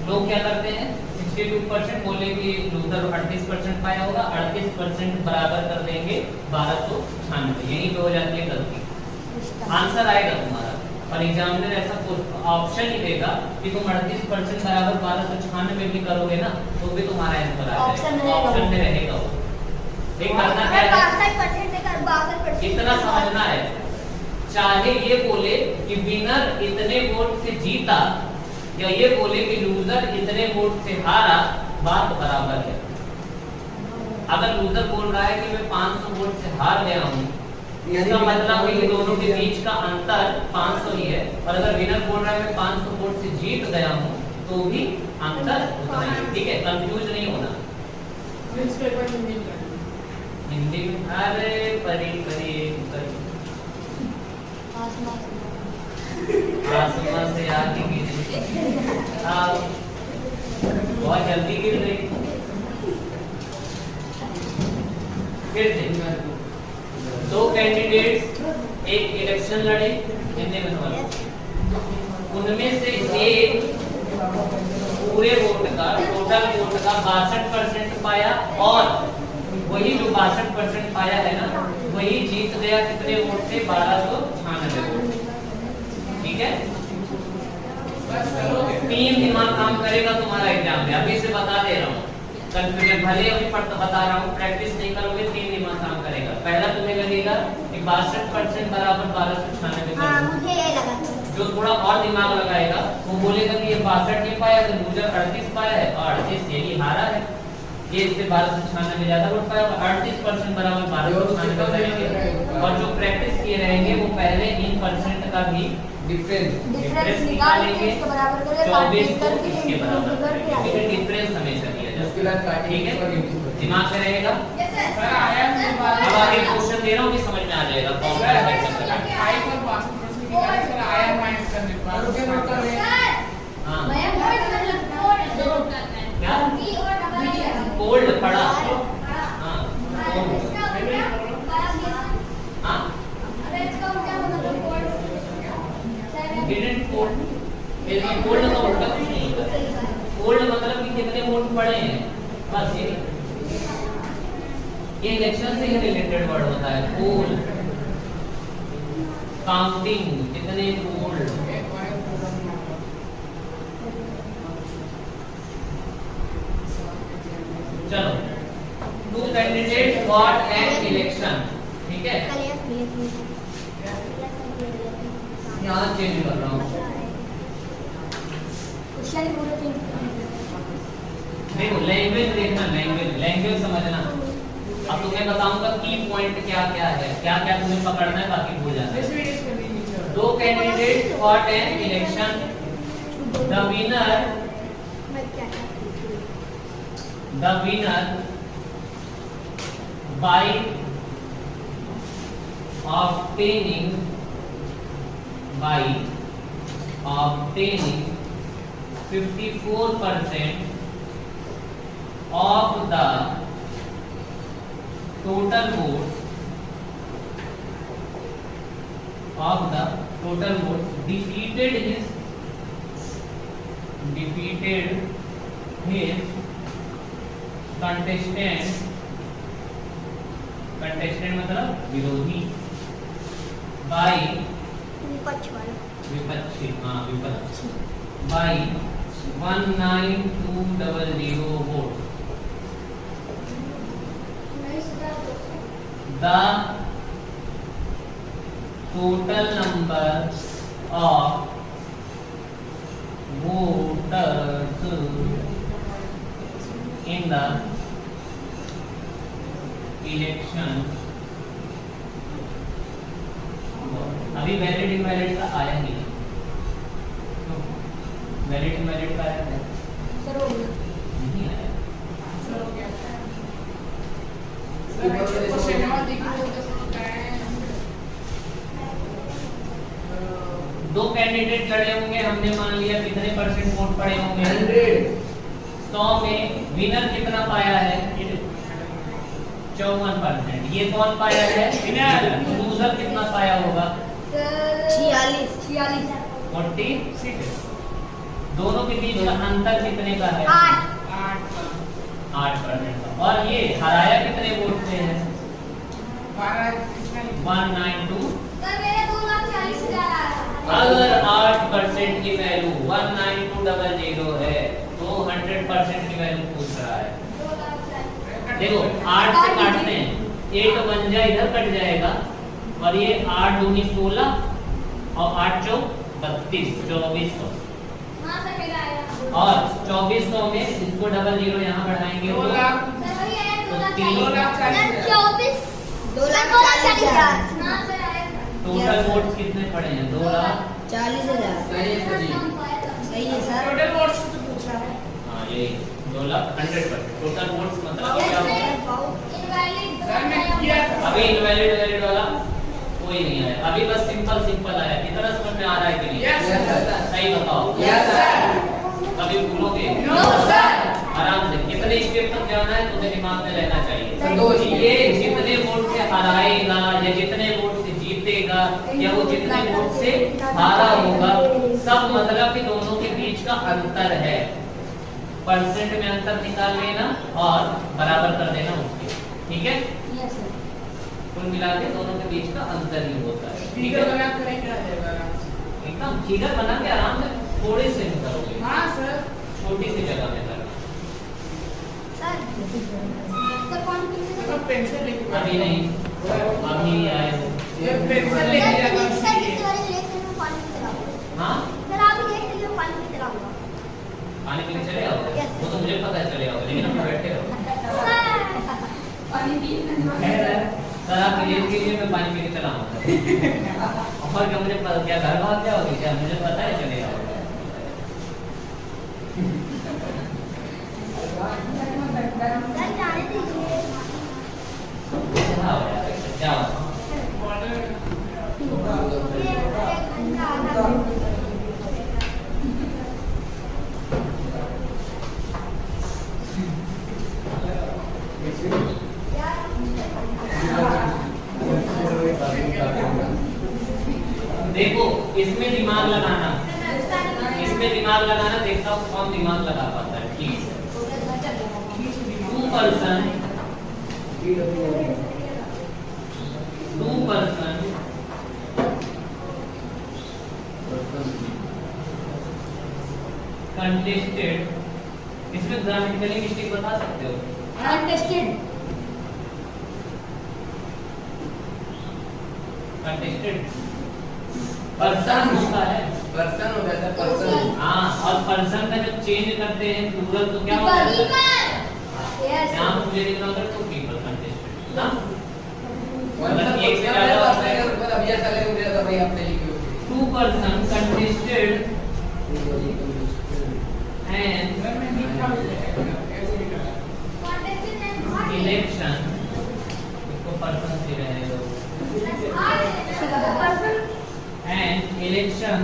लोग क्या करते हैं 62% बोले कि लूजर 38% पाया होगा, 38% बराबर कर देंगे 1296, यही पे हो जाती है गलती। आंसर आएगा तुम्हारा और एग्जामिनर ऐसा ऑप्शन ही देगा कि तुम 38% बराबर 1296 भी करोगे ना तो भी तुम्हारा आंसर आ जाएगा, ऑप्शन में रहेगा वो। देख करना क्या है, इतना समझना है। चाहे ये बोले कि विनर इतने वोट से जीता या ये बोले कि लूजर इतने वोट से हारा, बात बराबर है। अगर लूजर बोल रहा है कि मैं 500 वोट से हार गया हूँ, इसका मतलब है कि दोनों के बीच का अंतर 500 ही है, और अगर विनर बोल रहा है मैं 500 वोट से जीत गया हूँ तो भी अंतर उतना ही। ठीक है, कंफ्यूज नहीं होना। हिंदी में अरे परी परी आसमान से आके गिरी, बहुत जल्दी गिर रही। फिर से 2 कैंडिडेट्स एक इलेक्शन लड़े, उनमें से एक पूरे वोट का टोटल वोट का 62% पाया, और वही जो 62% पाया है ना वही जीत गया कितने वोट से? 1296 वोट। ठीक है, 3 दिमाग काम करेगा तुम्हारा एग्जाम में, अभी से बता दे रहा हूँ। कंफ्यूजन भले अभी बता रहा हूँ, प्रैक्टिस नहीं करोगे 3 दिमाग काम करेगा। पहला तुम्हें लगेगा कि 62% बराबर 1296, जो थोड़ा और दिमाग लगाएगा वो बोलेगा कि ये 62 ये पाया तो लूजर 38 पाया है और 38 यही हारा है, ये इससे 1296 ज्यादा वोट पाया, 38% बराबर 1296 करेंगे। और जो प्रैक्टिस किए रहेंगे वो पहले इन परसेंट का भी डिफरेंस निकालेंगे, 24 को इसके बराबर, लेकिन डिफरेंस हमेशा दिया जाए। ठीक है, दिमाग में रहेगा। अब आगे क्वेश्चन दे रहा हूँ कि समझ में आ जाएगा। क्या कोल्ड पड़ा? कोल्ड का उल्टा कुछ नहीं होता। कोल्ड मतलब कि कितने वोट पड़े हैं, बस ये इलेक्शन से ही रिलेटेड वर्ड होता है। पोल, काउंटिंग, कितने पोल। चलो, 2 कैंडिडेट फॉर एन इलेक्शन। ठीक है, यहाँ चेंज कर रहा हूँ। देखो लैंग्वेज देखना, लैंग्वेज समझना। अब तुम्हें बताऊंगा की पॉइंट क्या क्या है, क्या क्या तुम्हें पकड़ना है, बाकी भूल जाना है। 2 candidate for an election The winner मैं क्या by obtaining 54% of the total votes defeated his contestant मतलब विरोधी by विपक्ष वाला विपक्षी by 19200 votes. The total number of voters in the election, अभी वैलिड इनवैलिड का आया नहीं, वैलिड इनवैलिड का आया है नहीं आया। दो कैंडिडेट लड़े होंगे, हमने मान लिया कितने परसेंट वोट पड़े होंगे 100 में विनर कितना पाया है 54%। ये कौन पाया है विनर, लूजर कितना पाया होगा 46। दोनों के बीच का अंतर कितने का है 8% का। और ये हराया कितने वोट से है 192। अगर 8% की वैल्यू 19200 है तो 100% की वैल्यू पूछ रहा है। देखो 8 से काटते हैं, 8 1 इधर कट जाएगा और ये 8 दूनी 16 और 8 चौक 32 2400 और 2400 में इसको 00 यहाँ बढ़ाएंगे तो 2,40,000 टोटल वोट्स कितने पड़े हैं 2,40,000। सही है सर। हाँ ये 2,00,000 टोटल वोट्स मतलब क्या होगा। अभी इनवैलिड वैलिड वाला कोई नहीं आया, अभी बस सिंपल आया। इतना समझ में आ रहा है कि नहीं सही बताओ। कभी भूलोगे आराम से। कितने स्टेप तक जाना है तुम्हें दिमाग में रहना चाहिए। ये जितने वोट से हराएगा या जितने वोट से जीतेगा या वो जितने वोट से हारा होगा, सब मतलब कि दोनों के बीच का अंतर है। परसेंट में अंतर निकाल लेना और बराबर कर देना उसके, ठीक है। कुल मिला के दोनों के बीच का अंतर ही होता है। फिगर बना कर क्या जाएगा एकदम फिगर बना के आराम से थोड़े से करोगे। हां सर, छोटी सी जगह में करना। सर कौन पेंसिल लेके अभी नहीं, अभी आए हो। ये पेंसिल लेके जाना हाँ पानी पानी पीने चले आओ। वो तो मुझे पता है चले आओ, लेकिन हम बैठे रहो। सर आप क्लियर कीजिए, मैं पानी पीने चला आऊंगा। और क्या मुझे पता, क्या घर भाग जाओगे क्या, मुझे पता है चले आओ। क्या देखो इसमें दिमाग लगाना, देखता हूँ कौन दिमाग लगा पाता है। ठीक है, 2% कंटेस्टेड। इसमें ग्रामेटिकली मिस्टेक बता सकते हो। कंटेस्टेड पर्सन होता है, पर्सन हो जाता है पर्सन। हाँ, और पर्सन का जब चेंज करते हैं प्लूरल तो क्या होता है यहाँ पर मुझे लिखना होता है टू पीपल कंटेस्टेड ना, मतलब एक से ज्यादा होता है। ऊपर अभी ऐसा लगे मुझे तो भाई आपने लिखी होगी 2% कंटेस्टेड and election इसको पर्सन से रहने दो and election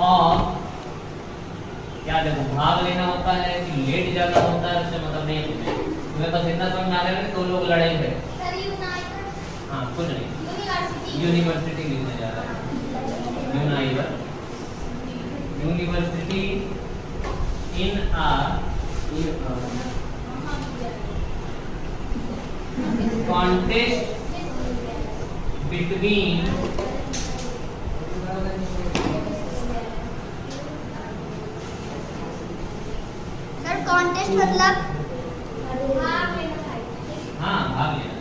of क्या देखो भाग लेना होता है कि लेट जाना होता है उससे मतलब नहीं है तुम्हें बस इतना समझ में आ रहा है कि दो लोग लड़ेंगे हाँ कुछ नहीं यूनिवर्सिटी लिखने जा रहा है यूनिवर्सिटी इन आ contest between सर कॉन्टेस्ट मतलब हाँ भाग लेना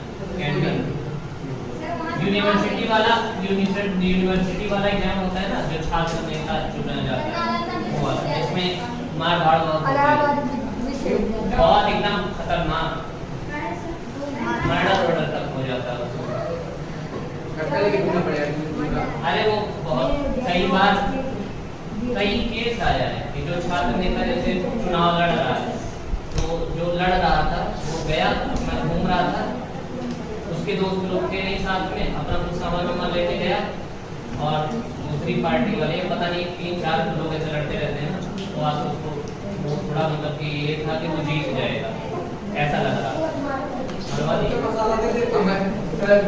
यूनिवर्सिटी वाला एग्जाम होता है ना जो छात्र नेता चुना जाता है वो वाला इसमें मार धाड़ बहुत एकदम खतरनाक मर्डर तक हो जाता है अरे वो बहुत कई केस आया है कि जो छात्र नेता जैसे चुनाव लड़ रहा है तो जो लड़ रहा था वो गया अपना घूम रहा था उसके दोस्त लोग थे नहीं साथ में अपना कुछ सामान वामान लेके गया और दूसरी पार्टी वाले पता नहीं 3-4 लोग ऐसे लड़ते रहते हैं ना तो आज उसको वो थोड़ा मतलब कि ये था कि वो जीत जाएगा ऐसा लग रहा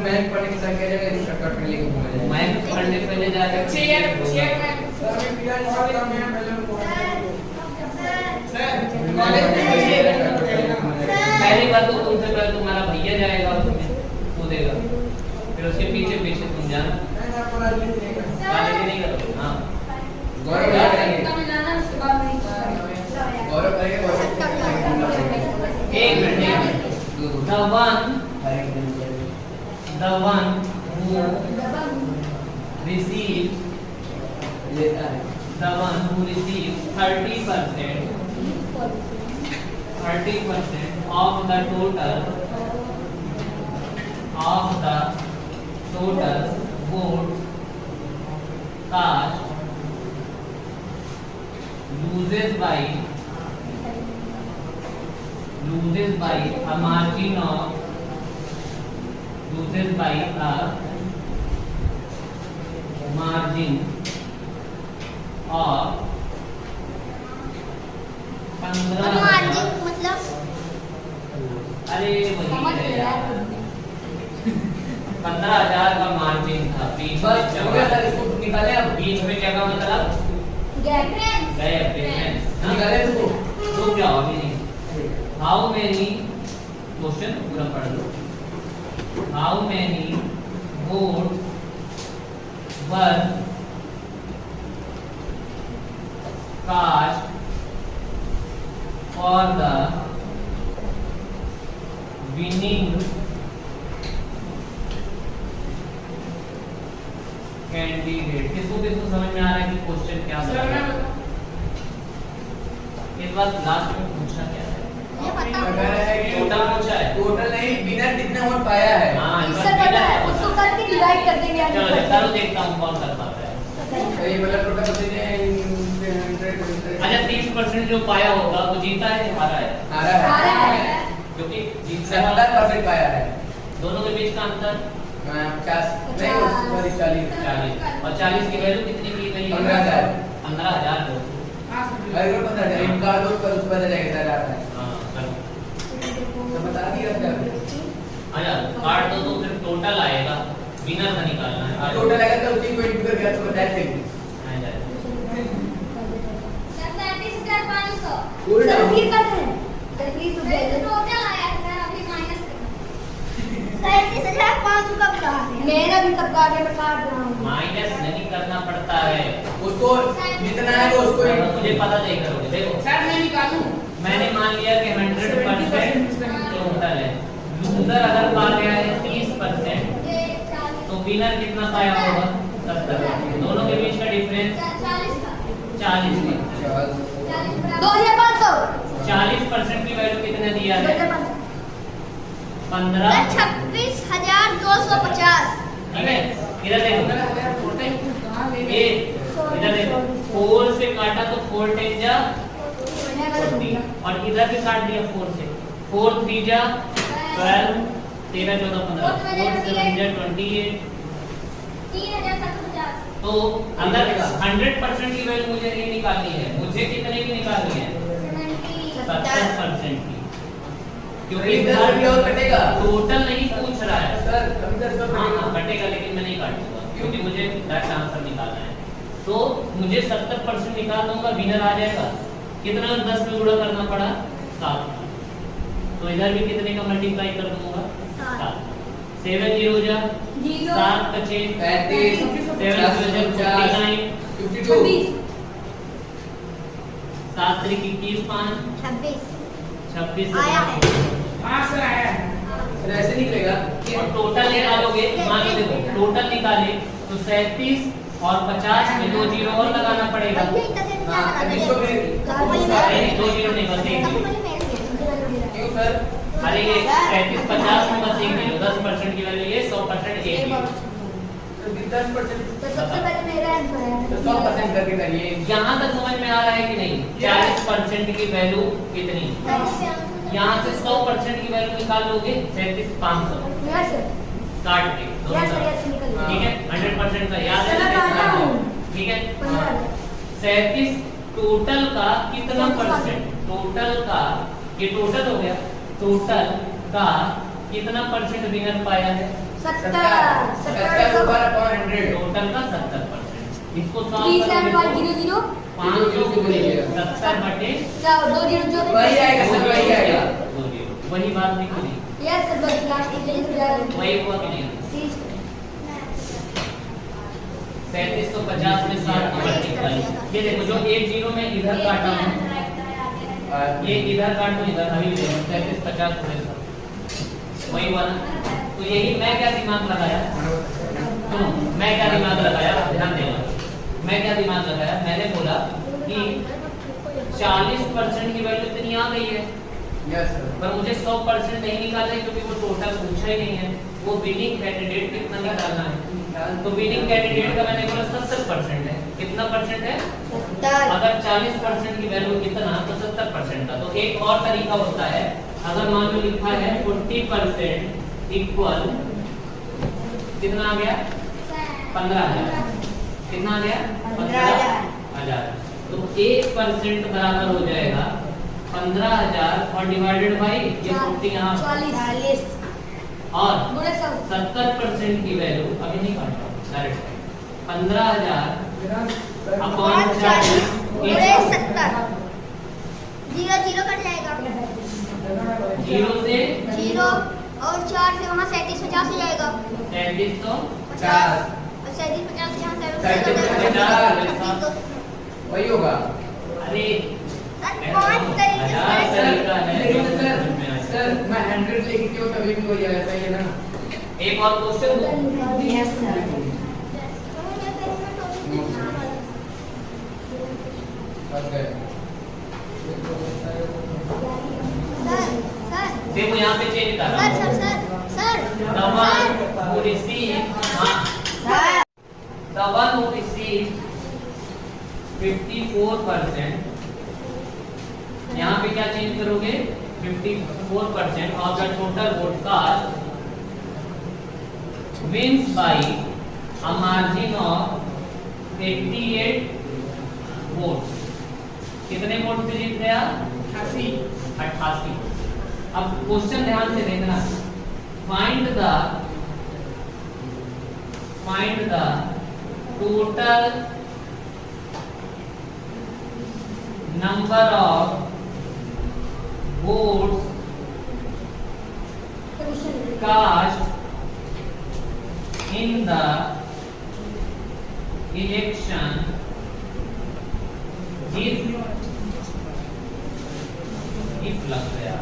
मैं पढ़ने की संख्या जगह शॉर्टकट में लेके घूमा जाए मैं पढ़ने पहले जाकर पहली बात तो तुमसे पहले तुम्हारा भैया जाएगा और तुम्हें कूदेगा फिर उसके पीछे पीछे तुम जाना नहीं करोगे हाँ एक minute the one who receives 30% of the total votes cast loses by a margin of 15,000 मतलब अरे वही है यार 15,000 का मार्जिन था बीच में निकाले अब बीच में जगह मतलब गए निकाले तो रुक जाओ अभी नहीं हाउ मेनी क्वेश्चन पूरा पढ़ लो how many votes were cast for the winning candidate किसको समझ में आ रहा है कि क्वेश्चन क्या है इस बार लास्ट में पूछा क्या है टोटल पूछा है टोटल नहीं विनर कितना वोट पाया है हाँ आंसर पता है उसको करके डिवाइड कर देंगे चलो देखता हूँ कौन कर पाता है ये मतलब टोटल बच्चे अच्छा 30% जो पाया होगा वो जीता है हारा है हारा है क्योंकि जीत 70% पाया है दोनों के बीच का अंतर 50 नहीं 40 और 40 की वैल्यू कितनी की गई 15,000 लोग अरे 15,000 इनका दो पर उस पर जाएगा सर आता है हाँ करो तो बता दिया अब अच्छा कार्ड तो फिर टोटल आएगा विनर का निकालना है टोटल आएगा तो उसी को इंटू करके आपको बता देंगे सर फिर करते हैं सर प्लीज तो टोटल आया सर अभी माइनस करना 37,500 का बता रहे हैं मेरा भी तब आगे मैं काट रहा हूँ माइनस नहीं करना पड़ता है उसको जितना है वो उसको मुझे पता नहीं करोगे देखो सर मैं निकालूं मैंने मान लिया कि 100% टोटल है लूजर अगर पा गया है 30% तो विनर कितना पाया होगा 70 दोनों के बीच का डिफरेंस 40 2500 40% की वैल्यू कितने दिया है 15 26,250 ठीक है इधर देखो ये इधर देखो 4 से काटा तो 4 10 जा और इधर भी काट दिया 4 से। 4 3 जा 12, 13 14 15, 4 7 जा 28। 3750। तो अगर 100% की वैल्यू मुझे नहीं निकालनी है, मुझे कितने की निकालनी है? 70% की, क्योंकि इधर भी और कटेगा। टोटल नहीं पूछ रहा है सर कभी दस तो हाँ कटेगा। कटेगा, लेकिन मैं नहीं काटूंगा क्योंकि मुझे डायरेक्ट आंसर निकालना है। तो मुझे 70% निकाल दूंगा, विनर आ जाएगा। कितना 10 में गुणा करना पड़ा? 7। तो इधर भी कितने का मल्टीप्लाई कर दूंगा? 7। 7 0 जा 7 का 6 35, 7 0 जा 49, 52, 7 3 21 5 26 आया है। सर ऐसे निकलेगा। और टोटल निकालोगे, मान लो देखो टोटल निकाले तो 37 और 50 में 2 जीरो और लगाना पड़ेगा। इसको फिर नहीं 2 जीरो नहीं, बस एक जीरो। क्यों सर? अरे ये 37 50 में बस एक जीरो, 10% की वैल्यू ये, 100% एक जीरो। 10% तो सबसे पहले मेरा आंसर है तो 100% करके करिए। यहाँ तक समझ में आ रहा है कि नहीं? 40% की वैल्यू कितनी? यहाँ से 100% की वैल्यू निकाल लोगे 37 500 यस सर काट के दोनों यस सर तरफ। यस निकल गया ठीक है 100% का याद है मैं काटा हूँ। ठीक है 15,000 37 टोटल का कितना परसेंट? टोटल का ये टोटल हो गया, टोटल का कितना परसेंट विनर पाया है? 70 ऊपर अपॉन 100। टोटल का 70%। इसको 37500 500 गुणे 70 बटे 200 वही आएगा सर, वही आएगा। वही बात निकली, यस सर बस लास्ट में वही हुआ कि नहीं? 3750 में 7 मल्टीप्लाई, ये देखो जो एक जीरो में इधर काटा हूँ, ये इधर काट दो, इधर अभी भी देखो 3750 पूरे सब वही हुआ ना। तो यही मैं क्या दिमाग लगाया, सुनो मैं क्या दिमाग लगाया, ध्यान देना। मैं क्या दिमाग लगाया, मैंने बोला कि 40% की वैल्यू इतनी आ गई है, यस सर। पर मुझे 100% नहीं निकालना है क्योंकि वो टोटल पूछा ही नहीं है। वो विनिंग कैंडिडेट कितना निकालना है, तो विनिंग कैंडिडेट का मैंने बोला 70% है। कितना परसेंट है? अगर 40% की वैल्यू कितना, तो 70% का। तो एक और तरीका होता है, अगर मान लो लिखा है 40% इक्वल कितना आ गया? 15,000। कितना आ गया? 15,000। तो 1% बराबर हो जाएगा 15,000 और डिवाइडेड बाई ये 40 यहाँ 40 और बोले सब 70% की वैल्यू अभी नहीं काटता डायरेक्ट 15,000 अपॉन 40 जीरो कट जाएगा। जीरो से जीरो और 4 से वहाँ 3750 हो जाएगा। 3750 और 3750 यहाँ 3750 वही होगा। अरे कौन तरीके से तरीका है जो लेकिन समझ में आए। सर मैं 100 लेके क्यों तभी भी वही आया, सही है ना? एक और क्वेश्चन दो। यस सर देखो यहाँ पे चेंज कर रहा हूँ। The one who receive, the one who receive 54%, यहाँ पे क्या चेंज करोगे? 54% of the total vote cast wins by a margin of 88 votes. कितने वोट से जीत गया? 88। अब क्वेश्चन ध्यान से देखना। Find the total number of votes cast in the election if लग गया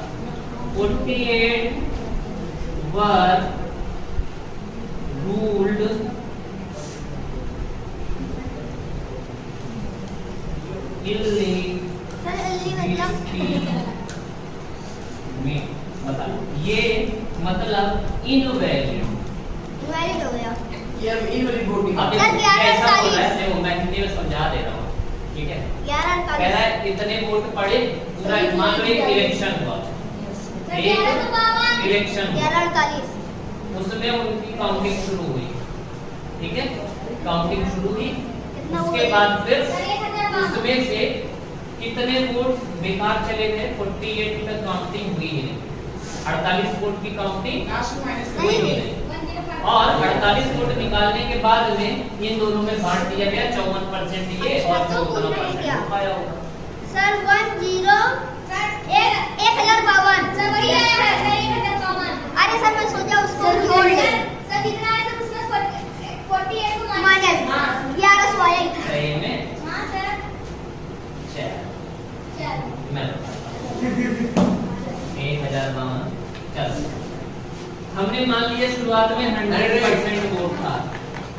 48 were ruled में बता ये मतलब इनवैलिड। वैलिड हो गया। ये अब इनवैलिड वोट अब निकाल। देखो कैसा हो रहा है, देखो मैं हिंदी में समझा दे रहा हूँ, ठीक है? 11 कह रहा है इतने वोट पड़े, राइट, मान लो एक इलेक्शन हुआ, एक इलेक्शन हुआ, 11:48 उसमें उनकी काउंटिंग शुरू हुई, ठीक है, काउंटिंग शुरू हुई, उसके बाद फिर उसमें से कितने वोट बेकार चले गए, 48 तक काउंटिंग हुई है, 48 वोट की काउंटिंग हुई नहीं, और 48 वोट निकालने के बाद में इन दोनों में बांट दिया गया, 54% ये और 54% पाया होगा। सर 1052 सर वही आया है सर 1052। अरे सर मैं सोचा उसको जोड़ ले सर कितना है सर उसमें 48 को माइनस 11 सौ आया था। सही में हां सर चल मैं 1052 चल हमने मान लिया शुरुआत में 100% वोट था,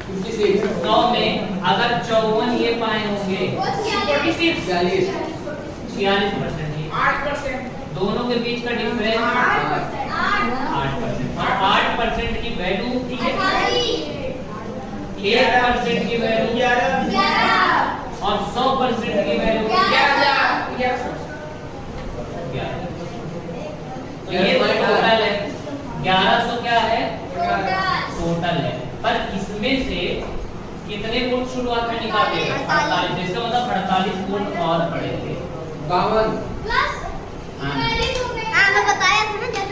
100 में अगर 54 ये पाए होंगे 46% 8%, दोनों के बीच का डिफरेंस 8%, और 8% की वैल्यू थी 1% की वैल्यू 11 और 100% की वैल्यू 11। तो ये टोटल है 1100 क्या है टोटल है, पर इसमें से कितने वोट शुरुआत में निकाले 48, जिसका मतलब 48 वोट और पड़े थे 52 प्लस हां मैं बताया था ना जब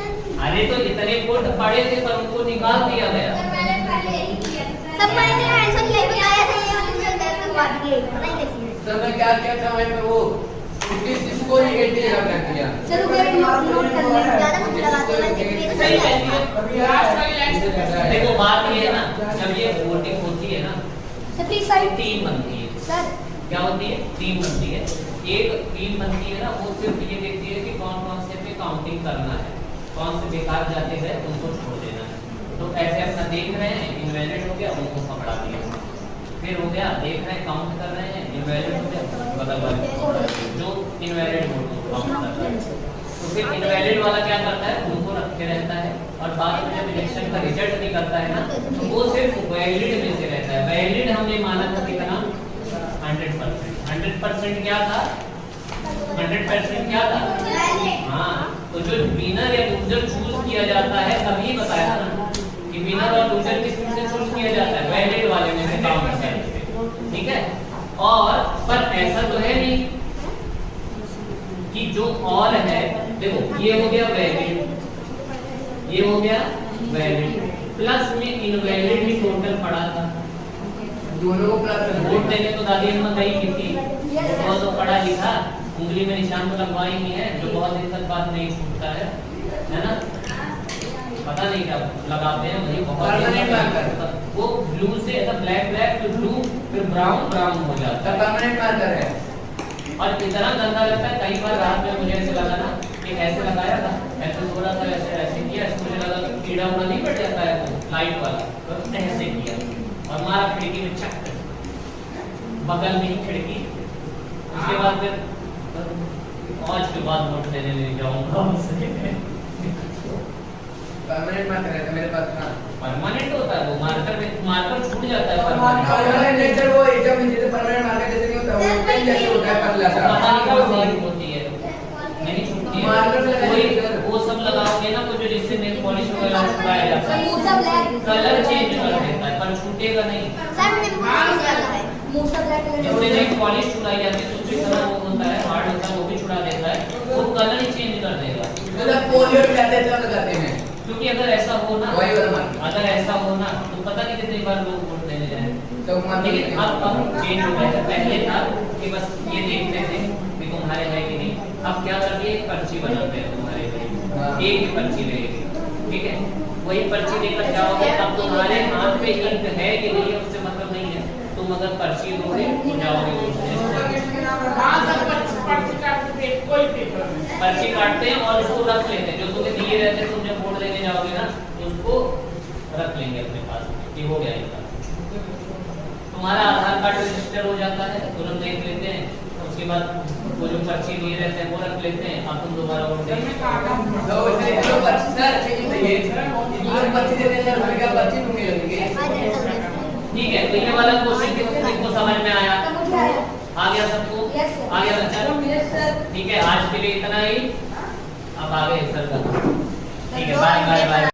अरे तो इतने वोट पड़े थे पर उनको निकाल दिया गया। तब मैंने आंसर यही बताया था, ये मुझे गलत बात की पता ही कैसी सर मैं क्या किया था वहीं पे वो इसको नेगेटिव लगा दिया चलो नोट कर ले। ज्यादा कुछ लगाते हैं सही कहती है। देखो बात ये है ना, जब ये वोटिंग होती है ना सर प्लीज साइड टीम बनती है, सर क्या होती है टीम बनती है, एक टीम बनती है ना, वो सिर्फ ये देखती है कि कौन कौन से पे काउंटिंग करना है, कौन से बेकार जाते हैं उनको छोड़ देना है। तो ऐसे अपना देख रहे हैं इनवैलिड हो गया उनको पकड़ा दिया, फिर हो गया देख रहे हैं काउंट कर रहे हैं इनवैलिड हो गया बदल वाले जो इनवैलिड हो काउंट कर रहा है, तो फिर इनवैलिड वाला क्या करता है उनको रखे रहता है, और बाद में जब इलेक्शन का रिजल्ट निकलता है ना तो वो सिर्फ वैलिड में से रहता है। वैलिड हमने माना था कितना 100%, 100% क्या था 100% क्या था हाँ, तो जो विनर या लूजर चूज किया जाता है तभी बताया ना कि विनर और लूजर किस से चूज किया जाता है, वैलिड वाले में से काउंट करके, ठीक है। और पर ऐसा तो है नहीं कि जो और है, देखो ये हो गया वैलिड, ये हो गया वैलिड, प्लस में इनवैलिड भी टोटल पड़ा था, दोनों को प्लस वोट देने तो दादी अम्मा गई की थी, वो तो पढ़ा लिखा उंगली में निशान तो लगवाई ही है, जो बहुत दिन तक बात नहीं छूटता है ना, पता नहीं क्या लगाते हैं वही बहुत वो ब्लू से ऐसा ब्लैक ब्लैक फिर ब्लू फिर ब्राउन ब्राउन हो जाता है, परमानेंट मार्कर है। और इतना गंदा लगता है, कई बार रात में मुझे ऐसे लगा ना कि ऐसे लगाया था, ऐसे थोड़ा सा ऐसे ऐसे किया, इसको मुझे लगा कीड़ा उड़ा नहीं बैठ जाता है वो लाइट वाला, तो ऐसे किया और मारा खिड़की में चक, बगल में ही खिड़की, उसके बाद फिर आज के बाद वोट देने नहीं जाऊंगा। परमानेंट मार्कर है तो मेरे पास ना परमानेंट होता है वो, मार्कर छूट जाता है परमानेंट नहीं सर, वो एकदम जैसे परमानेंट मार्कर जैसे नहीं होता, वो पेन जैसे होता है पतला सा, पता नहीं कौन सी होती है, नहीं छूटती है मार्कर लगाइए वो सब लगाओगे ना तो जो जिससे नेल पॉलिश वगैरह छुड़ाया जाता है मूसा ब्लैक कलर चेंज कर देता है पर छूटेगा नहीं, सर मुझे बहुत अच्छा लगा है। मूसा ब्लैक जैसे नेल पॉलिश छुड़ाई जाती है दूसरी कलर वो होता है हार्ड होता है वो भी छुड़ा देता है, वो कलर ही चेंज कर देगा। मतलब पोलियो भी जाते हैं तब लगाते हैं, क्योंकि अगर ऐसा हो ना, वही वाला मार्कर, अगर ऐसा हो ना तो पता नहीं कितनी बार लोग वोट देने जाए, तो लेकिन अब चेंज हो गया है। पहले था कि बस ये देखते थे कि तुम्हारे है कि नहीं, अब क्या करते हैं पर्ची बनाते हैं तुम्हारे लिए, एक ही पर्ची रहेगी, ठीक है, वही पर्ची लेकर जाओगे, अब तुम्हारे हाथ पे इंक है कि नहीं उससे मतलब नहीं है, तुम अगर पर्ची दोगे तो जाओगे पर्ची काटते हैं और उसको रख लेते हैं, जो तुम्हें दिए रहते हैं तुम जब वोट देने जाओगे ना तो उसको रख लेंगे अपने पास, ये हो गया इनका, तुम्हारा आधार कार्ड रजिस्टर हो जाता है, तुरंत देख लेते हैं, उसके बाद वो जो पर्ची दिए रहते हैं वो रख लेते हैं, अब तुम दोबारा वोट देंगे तो वैसे जो पर्ची सर ये जो पर्ची देते हैं सर उनका पर्ची ढूंढने लगेंगे, ठीक है। तो ये वाला क्वेश्चन किसको समझ में आया, आ गया सबको, आ गया बच्चा। Yes sir. ठीक है, आज के लिए इतना ही। अब आगे सर का ठीक है, बाय बाय बाय।